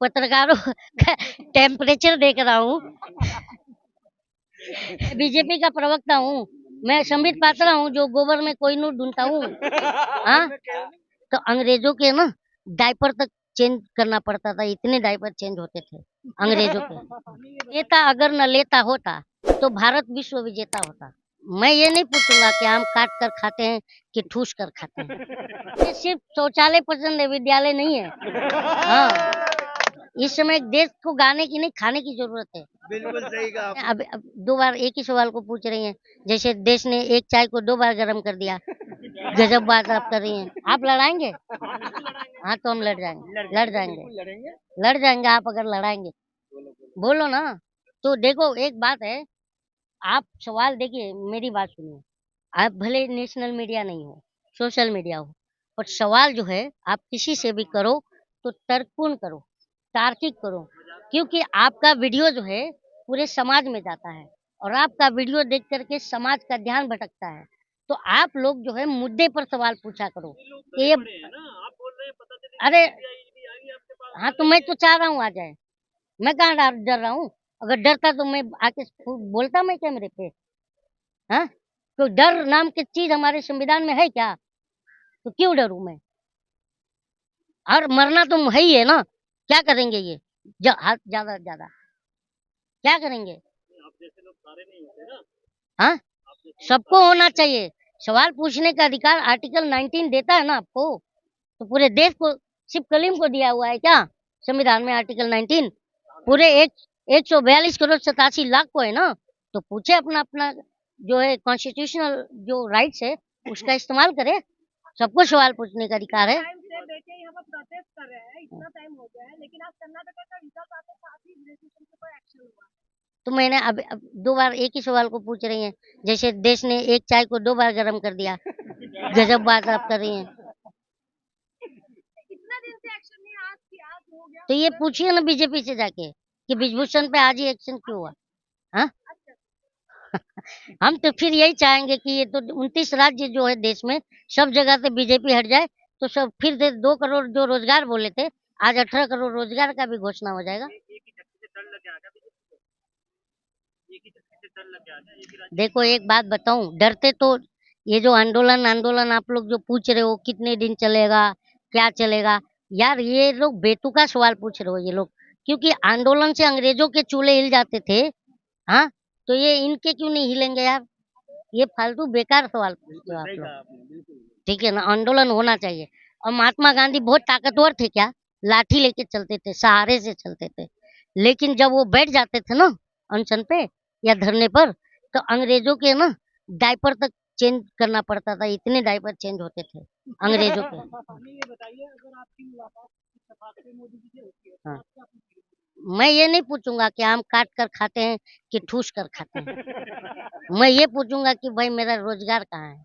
पत्रकारों का टेम्परेचर देख रहा हूँ। बीजेपी का प्रवक्ता हूँ। मैं संबित पात्रा हूँ जो गोबर में कोई नूर ढूंढता हूँ। हाँ, तो अंग्रेजों के ना डायपर तक चेंज करना पड़ता था, इतने डायपर चेंज होते थे अंग्रेजों के। नेता अगर न लेता होता तो भारत विश्व विजेता होता। मैं ये नहीं पूछूंगा कि आम काट कर खाते हैं कि ठूस कर खाते हैं। ये सिर्फ शौचालय पसंद है, विद्यालय नहीं है। हाँ, इस समय देश को गाने की नहीं खाने की जरूरत है। बिल्कुल सही कहा आपने। अब 2 बार एक ही सवाल को पूछ रही हैं। जैसे देश ने एक चाय को 2 बार गर्म कर दिया। गजब बात आप कर रही हैं। आप लड़ाएंगे? हाँ, तो हम लड़ जाएंगे, लड़ जाएंगे, बिल्कुल लड़ेंगे। लड़ जाएंगे आप अगर लड़ाएंगे। बोलो ना। तो देखो एक बात है, आप सवाल देखिए, मेरी बात सुनिए। आप भले नेशनल मीडिया नहीं हो, सोशल मीडिया हो, पर सवाल जो है आप किसी से भी करो तो तर्कपूर्ण करो, तार्किक करो, क्योंकि आपका वीडियो जो है पूरे समाज में जाता है और आपका वीडियो देख करके समाज का ध्यान भटकता है। तो आप लोग जो है मुद्दे पर सवाल पूछा करो कि ये अरे हाँ, तो मैं तो चाह रहा हूँ आ जाए। मैं कहाँ डर रहा हूँ? अगर डरता तो मैं आके बोलता मैं कैमरे पे। हाँ, तो डर नाम की चीज हमारे संविधान में है क्या? तो क्यों डरूं मैं? और मरना तो है ही है ना। क्या करेंगे ये ज्यादा ज्यादा क्या करेंगे? हाँ, सबको होना चाहिए सवाल पूछने का अधिकार। आर्टिकल 19 देता है ना आपको। तो पूरे देश को सिर्फ कलीम को दिया हुआ है क्या संविधान में आर्टिकल 19? पूरे एक 142 करोड़ 87 लाख को है ना। तो पूछे अपना अपना जो है कॉन्स्टिट्यूशनल जो राइट्स है उसका इस्तेमाल करे। सबको सवाल पूछने का अधिकार है। टाइम से बेटे यहाँ पर प्रोटेस्ट कर रहे हैं, इतना टाइम हो गया है, लेकिन आज कर्नाटक का रिजल्ट आते साथ ही ग्रेजुएशन पे कोई एक्शन हुआ। तो मैंने अब 2 बार एक ही सवाल को पूछ रही हैं। जैसे देश ने एक चाय को 2 बार गर्म कर दिया। गजब बात आप कर रही हैं। इतना दिन से एक्शन नहीं, आज की आज हो गया। तो ये पूछिए ना बीजेपी से जाके कि ब्रिजभूषण पे आज ही एक्शन क्यों हुआ? हाँ? हम तो फिर यही चाहेंगे कि ये तो 29 राज्य जो है देश में, सब जगह से बीजेपी हट जाए तो सब फिर से 2 करोड़ जो रोजगार बोले थे, आज 18 करोड़ रोजगार का भी घोषणा हो जाएगा। देखो एक बात बताऊं, डरते तो ये जो आंदोलन आंदोलन आप लोग जो पूछ रहे हो कितने दिन चलेगा, क्या चलेगा, यार ये लोग बेतुका सवाल पूछ रहे हो ये लोग। क्योंकि आंदोलन से अंग्रेजों के चूल्हे हिल जाते थे। हाँ, तो ये इनके क्यों नहीं हिलेंगे यार? ये फालतू बेकार सवाल पूछते हो आप सही लोग। कहा आपने, बिल्कुल। ठीक है ना, आंदोलन होना चाहिए। और महात्मा गांधी बहुत ताकतवर थे क्या? लाठी लेके चलते थे, सहारे से चलते थे। लेकिन जब वो बैठ जाते थे ना अनशन पे या धरने पर, तो अंग्रेजों के ना डायपर तक चेंज करना पड़ता था, इतने डायपर चेंज होते थे अंग्रेजों के। हमें ये बताइए, अगर आपकी मुलाकात इत्तेफाक से मोदी जी से होती है तो हाँ, आप क्या पूछेंगे? मैं ये नहीं पूछूंगा कि आम काट कर खाते हैं कि ठूस कर खाते हैं। मैं ये पूछूंगा कि भाई मेरा रोजगार कहाँ है,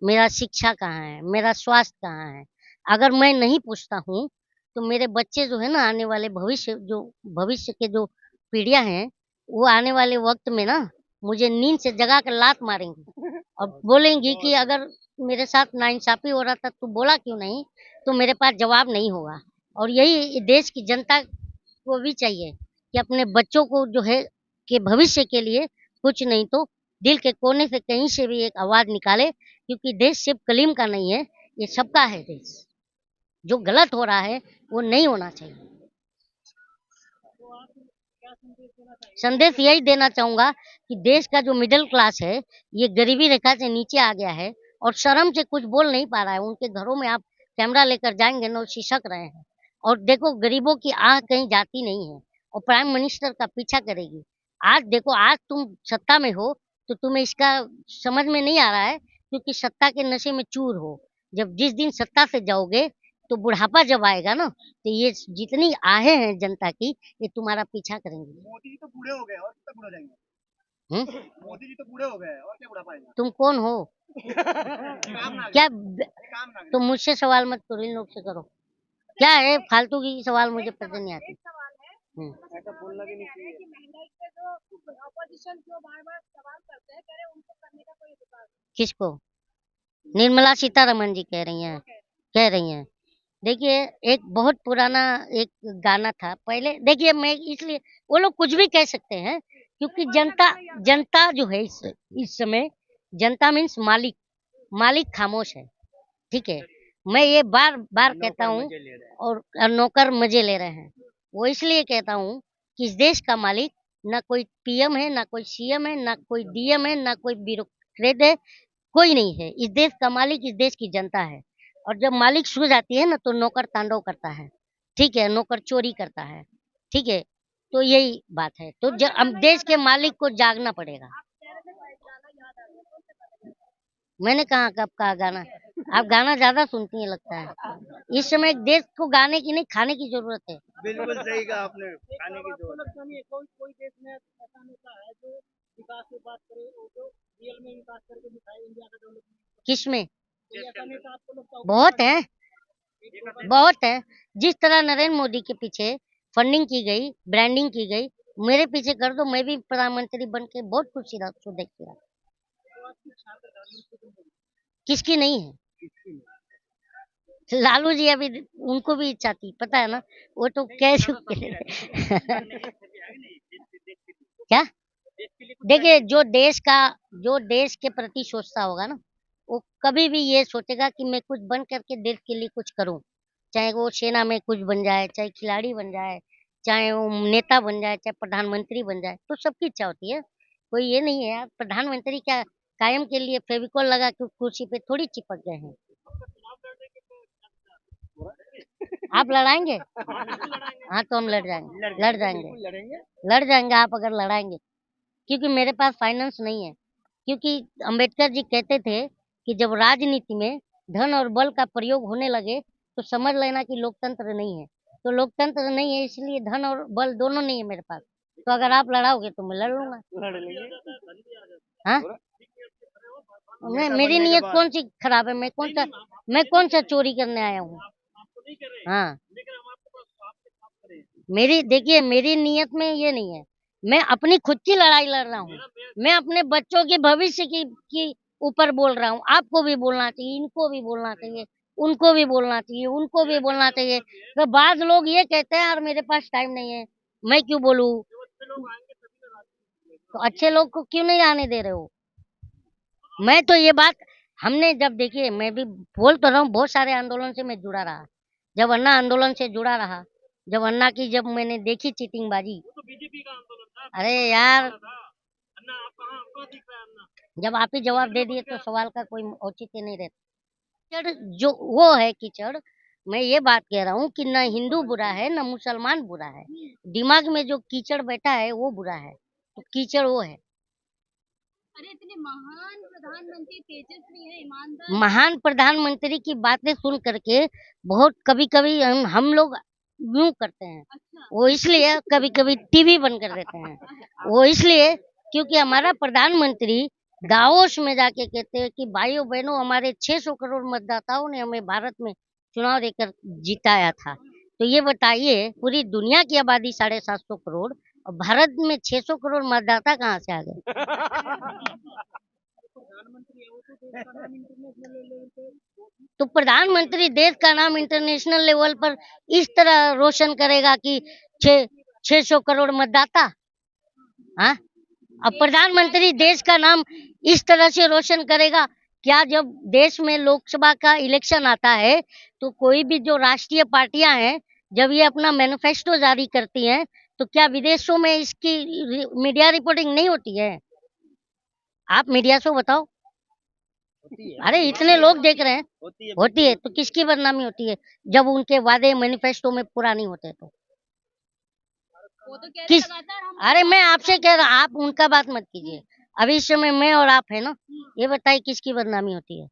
मेरा शिक्षा कहाँ है, मेरा स्वास्थ्य कहाँ है। अगर मैं नहीं पूछता हूँ तो मेरे बच्चे जो है ना, आने वाले भविष्य के जो पीढ़ियां हैं, वो आने वाले वक्त में ना मुझे नींद से जगा कर लात मारेंगी और बोलेंगी कि अगर मेरे साथ नाइंसाफी हो रहा था तो बोला क्यों नहीं। तो मेरे पास जवाब नहीं होगा। और यही देश की जनता को भी चाहिए कि अपने बच्चों को जो है कि भविष्य के लिए कुछ नहीं तो दिल के कोने से कहीं से भी एक आवाज निकाले, क्योंकि देश सिर्फ कलीम का नहीं है, ये सबका है देश। जो गलत हो रहा है वो नहीं होना चाहिए। तो आप क्या संदेश देना चाहेंगे? संदेश यही देना चाहूंगा कि देश का जो मिडिल क्लास है ये गरीबी रेखा से नीचे आ गया है और शर्म से कुछ बोल नहीं पा रहा है। उनके घरों में आप कैमरा लेकर जाएंगे ना, वो सिसक रहे हैं। और देखो गरीबों की आह कहीं जाती नहीं है और प्राइम मिनिस्टर का पीछा करेगी। आज देखो, आज तुम सत्ता में हो तो तुम्हें इसका समझ में नहीं आ रहा है, क्योंकि सत्ता के नशे में चूर हो। जब जिस दिन सत्ता से जाओगे तो बुढ़ापा जब आएगा ना, तो ये जितनी आहें हैं जनता की, ये तुम्हारा पीछा करेंगी। मोदी जी तो बूढ़े हो गए और कितना बूढ़े हो जाएंगे। हम्म? मोदी जी तो बूढ़े हो गए और क्या बुढ़ा पाएंगे। तुम कौन हो? काम ना क्या काम ना तुम मुझसे सवाल मत करो, इन लोग से करो। क्या है फालतू की सवाल, मुझे पसंद नहीं आती। एक सवाल है, हम्म। ऐसा बोलना भी नहीं कह रहे हैं चाहिए। कि महिला पे जो अपोजिशन जो बार बार सवाल करते हैं, कह रहे हैं उनको करने का कोई अधिकार नहीं। किसको? निर्मला सीतारमन जी कह रही हैं, वो कह रहे हैं। कह रही हैं। देखिए, एक बहुत पुराना एक गाना था। पहले देखिए मैं इसलिए वो लोग कुछ भी कह सकते हैं क्योंकि जनता जनता जो है इस समय जनता मीन्स मालिक, मालिक खामोश है, ठीक है? मैं ये बार-बार कहता हूँ और नौकर मज़े ले रहे हैं। वो इसलिए कहता हूँ कि इस देश का मालिक ना कोई पीएम है, ना कोई सीएम है, ना कोई डीएम है, ना कोई ब्यूरोक्रेट है, कोई नहीं है। इस देश का मालिक इस देश की जनता है और जब मालिक सो जाती है ना तो नौकर तांडव करता है, ठीक है? नौकर चोरी करता है, ठीक है? तो यही बात है। तो अब देश के मालिक को जागना पड़ेगा। मैंने कहाँ कब कहा गाना? आप गाना ज़्यादा सुनती हैं लगता है। इस समय देश को गाने की नहीं खाने की ज़रूरत है। बिल्कुल सही कहा आपने, खाने की आपको जरूरत लगता नहीं है कोई देश में ऐसा नेता है जो विकास की बात करे और जो रियल में विकास करके दिखाए इंडिया का डेवलपमेंट? किसमें? कोई ऐसा नेता आपको लगता हो? बहुत हैं, बहुत हैं। जिस तरह नरेंद्र मोदी के पीछे फंडिंग की गई, ब्रांडिंग की गई, मेरे पीछे कर दो, मैं भी प्रधानमंत्री बन के बहुत खुशी देखती रहा। तो आपकी इच्छा प्रधानमंत्री बनने की? किसकी नहीं है? लालू जी अभी उनको भी इच्छा थी, पता है ना? वो तो कह चुके हैं। क्या? देखिए जो देश के प्रति सोचता होगा ना, वो कभी भी ये सोचेगा कि मैं कुछ बन करके देश के लिए कुछ करूँ। चाहे वो सेना में कुछ बन जाए, चाहे खिलाड़ी बन जाए, चाहे वो नेता बन जाए, चाहे प्रधानमंत्री बन जाए, तो सबकी इच्छा होती है। कोई ये नहीं है यार, प्रधानमंत्री क्या कायम के लिए फेविकोल लगा के कुर्सी पे थोड़ी चिपक गए हैं। आप लड़ाएँगे? हाँ, तो हम लड़ जाएँगे, लड़ जाएँगे, लड़ेंगे। लड़ जाएँगे आप अगर लड़ाएँगे। क्योंकि मेरे पास फाइनेंस नहीं है। क्योंकि अंबेडकर जी कहते थे कि जब राजनीति में धन और बल का प्रयोग होने लगे, तो समझ लेना कि लोकतंत्र नहीं है। तो लोकतंत्र नहीं है इसलिए धन और बल दोनों नहीं है मेरे पास। तो अगर आप लड़ाओगे तो मैं लड़ लूँगा। लड़ लेंगे। हाँ? मैं नेता मेरी बनने के नीयत बाद कौन-सी खराब है? मैं कौन-सा चोरी करने आया हूँ? हाँ। मेरी नीयत में ये नहीं है। मैं अपनी खुद की लड़ाई लड़ रहा हूँ। मैं अपने बच्चों के भविष्य की ऊपर बोल रहा हूँ। आपको भी बोलना चाहिए, इनको भी बोलना चाहिए, उनको भी बोलना चाहिए, उनको भी बोलना चाहिए। तो बाज़ लोग ये कहते हैं यार मेरे पास टाइम नहीं है, मैं क्यों बोलूँ? तो अच्छे लोग को क्यों नहीं आने दे रहे हो? मैं तो ये बात हमने जब देखिए मैं भी बोल तो रहा हूँ बहुत सारे आंदोलन से मैं जुड़ा रहा। जब अन्ना आंदोलन से जुड़ा रहा, जब मैंने देखी चीटिंगबाजी, अरे यार जब आप ही जवाब दे दिए तो सवाल का कोई औचित्य नहीं रहता। कीचड़ जो वो है कीचड़, मैं ये बात कह रहा हूँ कि ना हिंदू बुरा है, ना मुसलमान बुरा है। दिमाग में जो कीचड़ बैठा है वो बुरा है, तो कीचड़ वो है। अरे इतने महान प्रधानमंत्री तेजस्वी है, ईमानदार महान प्रधानमंत्री की बातें सुन करके बहुत कभी-कभी हम लोग यूँ करते हैं। वो इसलिए कभी-कभी टीवी बंद कर देते हैं। वो इसलिए क्योंकि हमारा प्रधानमंत्री दावोस में जाके कहते हैं कि भाइयों-बहनों हमारे 600 करोड़ मतदाताओं ने हमें भारत में चुनाव देकर जिताया था। तो ये बताइए पूरी दुनिया की आबादी 750 करोड़ और भारत में 600 करोड़ मतदाता कहाँ से आ गए? प्रधानमंत्री है वो तो देश का नाम इंटरनेशनल लेवल पे तो प्रधानमंत्री देश का नाम इंटरनेशनल लेवल पर इस तरह रोशन करेगा कि 600 करोड़ मतदाता, हाँ? अब प्रधानमंत्री देश का नाम इस तरह से रोशन करेगा, क्या जब देश में लोकसभा का इलेक्शन आता है, तो कोई भी जो राष्ट्रीय पार्टियां हैं, जब ये अपना मैनिफेस्टो जारी करती हैं, तो क्या विदेशों में इसकी मीडिया रिपोर्टिंग नहीं होती है? आप मीडिया से बताओ। अरे इतने लोग देख रहे हैं। होती है तो किसकी बदनामी होती है जब उनके वादे मैनिफेस्टो में पूरा नहीं होते तो? वो तो कह रहे किस लगातार हम अरे मैं आपसे कह रहा आप उनका बात मत कीजिए। अभी इस समय मैं और आप है ना, ये बताइए किसकी बदनामी होती है?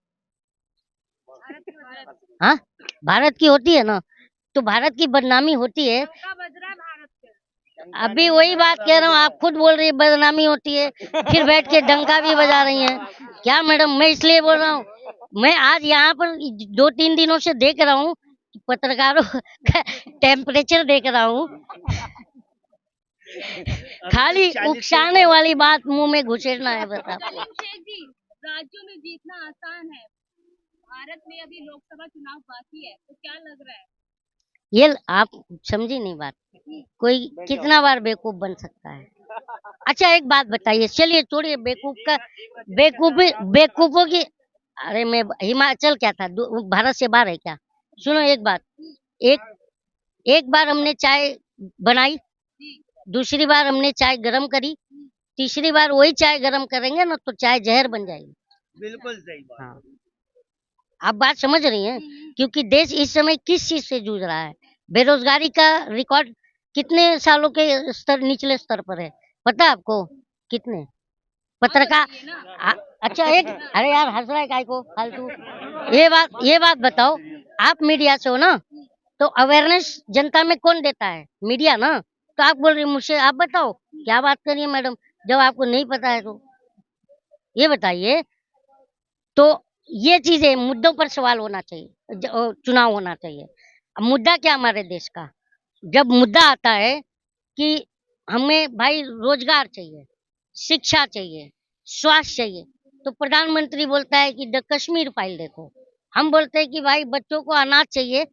हाँ? भारत की होती है ना, तो भारत की बदनामी होती है। का बज रहा है भारत के अभी वही बात कह रहा हूँ, आप खुद बोल रही है बदनामी होती है, फिर बैठ के डंका भी बजा रही हैं। क्या मैडम मैं इसलिए बोल रहा हूँ, मैं आज यहाँ पर 2-3 दिनों से देख रहा हूँ, पत्रकारों का टेम्परेचर देख रहा हूँ। खाली उकसाने वाली बात मुंह में घुसेड़ना है बस आपको। सलीम शेख जी, राज्यों में जीतना आसान है, भारत में अभी लोकसभा चुनाव बाकी है, तो क्या लग रहा है? ये आप समझी नहीं बात। कोई कितना बार बेवकूफ बन सकता है? अच्छा एक बात बताइए, चलिए छोड़िए बेवकूफ का, बेवकूफी बेवकूफों की। अरे मैं हिमाचल क्या था, भारत से बाहर है क्या? सुनो एक बात, एक एक बार हमने चाय बनाई, दूसरी बार हमने चाय गरम करी, तीसरी बार वही चाय गरम करेंगे ना तो चाय जहर बन जाएगी। बिल्कुल सही बात। हाँ, आप बात समझ रही हैं? क्योंकि देश इस समय किस चीज से जूझ रहा है? बेरोजगारी का रिकॉर्ड कितने सालों के स्तर, निचले स्तर पर है, पता है आपको? कितने पत्रकार अच्छा एक, अरे यार हंस रहा है काय को फालतू? ये बात बताओ, आप मीडिया से हो ना, तो अवेयरनेस जनता में कौन देता है? मीडिया ना। तो आप बोल रही हो मुझसे, आप बताओ क्या बात करिए मैडम, जब आपको नहीं पता है तो ये बताइए। तो ये चीजें, मुद्दों पर सवाल होना चाहिए, चुनाव होना चाहिए। अब मुद्दा क्या हमारे देश का? जब मुद्दा आता है कि हमें भाई रोजगार चाहिए, शिक्षा चाहिए, स्वास्थ्य चाहिए, तो प्रधानमंत्री बोलता है कि द कश्मीर फाइल देखो। हम बोलते हैं कि भाई बच्चों को अनाज चाहिए,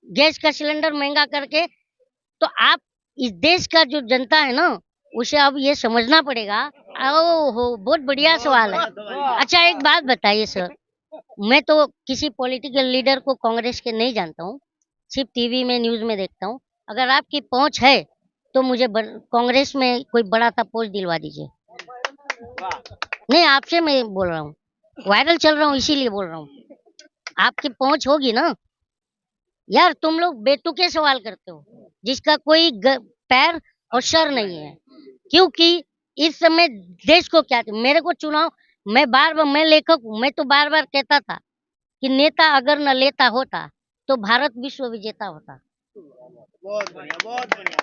गैस का सिलेंडर महंगा करके। तो आप, इस देश का जो जनता है ना, उसे अब ये समझना पड़ेगा। ओहो बहुत बढ़िया सवाल है। अच्छा एक बात बताइए सर, मैं तो किसी पॉलिटिकल लीडर को कांग्रेस के नहीं जानता हूँ, सिर्फ टीवी में न्यूज में देखता हूँ। अगर आपकी पहुंच है तो मुझे कांग्रेस में कोई बड़ा सा पोस्ट दिलवा दीजिए। नहीं आपसे मैं बोल रहा हूँ, वायरल चल रहा हूँ इसीलिए बोल रहा हूँ। आपकी पहुंच होगी ना यार, तुम लोग बेतुके सवाल करते हो जिसका कोई पैर और सर नहीं है। क्योंकि इस समय देश को क्या, मेरे को चुनाव, मैं लेखक हूँ, मैं तो बार बार कहता था कि नेता अगर न लेता होता तो भारत विश्व विजेता होता। बहुत बढ़िया, बहुत बढ़िया।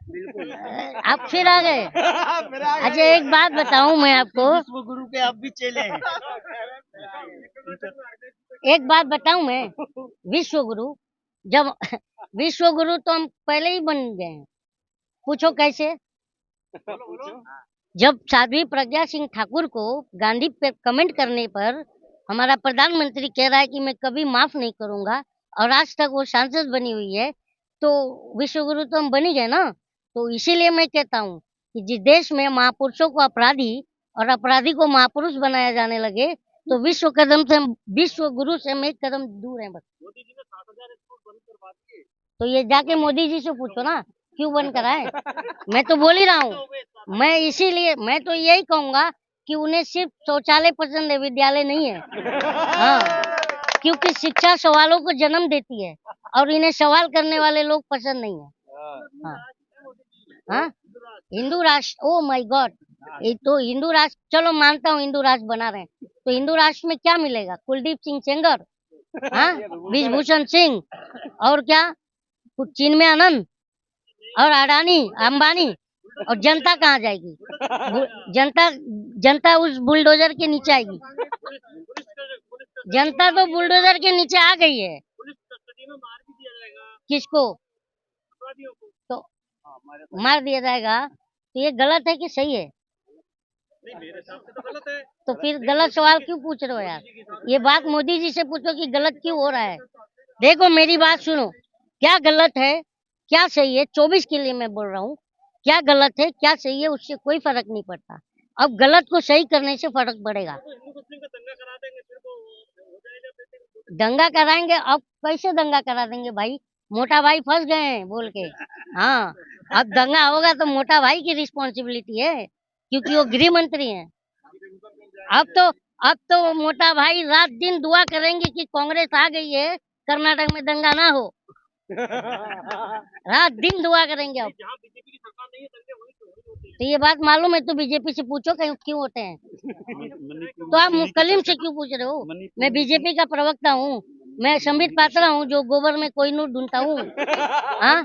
बिल्कुल। आप फिर आ गए। फिर आ अच्छा गए। एक बात बताऊं मैं आपको, विश्व गुरु के आप भी चेले हैं। एक बात बताऊं मैं, विश्व गुरु, जब विश्व गुरु तो हम पहले ही बन गए हैं। पूछो कैसे? जब साध्वी प्रज्ञा सिंह ठाकुर को गांधी पे कमेंट करने पर हमारा प्रधानमंत्री कह रहा है कि मैं कभी माफ नहीं करूंगा, और आज तक वो सांसद बनी हुई है, तो विश्व गुरु तो हम बन ही गए ना। तो इसीलिए मैं कहता हूँ कि जिस देश में महापुरुषों को अपराधी और अपराधी को महापुरुष बनाया जाने लगे, तो विश्व गुरु से हम एक कदम दूर हैं बस। तो ये जाके मोदी जी से पूछो ना क्यों बंद कराए। मैं तो बोल ही रहा हूँ, मैं इसीलिए मैं तो यही कहूंगा कि उन्हें सिर्फ शौचालय पसंद है, विद्यालय नहीं है। हाँ, क्योंकि शिक्षा सवालों को जन्म देती है और इन्हें सवाल करने वाले लोग पसंद नहीं है। हाँ हाँ, हिंदू राष्ट्र, ओ माय गॉड, ये तो हिंदू राष्ट्र, चलो मानता हूँ हिंदू राष्ट्र बना रहे हैं, तो हिंदू राष्ट्र में क्या मिलेगा? कुलदीप सिंह सेंगर, हाँ, ब्रिजभूषण सिंह, और क्या कुछ चिन्मय आनंद और अडानी अंबानी, और जनता कहाँ जाएगी? जनता जनता उस बुलडोजर के नीचे आएगी। जनता तो बुलडोजर के नीचे आ गई है। किसको? तो मार दिया जाएगा, तो ये गलत है कि सही है? तो फिर गलत सवाल क्यों पूछ रहे हो यार? ये बात मोदी जी से पूछो कि गलत क्यों हो रहा है। देखो मेरी बात सुनो, क्या गलत है क्या सही है, 24 के लिए मैं बोल रहा हूँ, क्या गलत है क्या सही है उससे कोई फर्क नहीं पड़ता। अब गलत को सही करने से फर्क पड़ेगा। दंगा कराएंगे? अब कैसे दंगा करा देंगे भाई? मोटा भाई फंस गए हैं बोल के। हाँ, अब दंगा होगा तो मोटा भाई की रिस्पॉन्सिबिलिटी है, क्योंकि वो गृह मंत्री हैं। अब तो मोटा भाई रात दिन दुआ करेंगे कि कांग्रेस आ गई है, कर्नाटक में दंगा ना हो। रात दिन दुआ करेंगे। अब तो ये बात मालूम है तो बीजेपी से पूछो कहीं क्यों होते हैं। तो आप मुस्लिम से क्यों पूछ रहे हो? मैं बीजेपी का प्रवक्ता हूँ, मैं संबित पात्रा हूँ जो गोबर में कोई नूर ढूंढता हूँ। हाँ,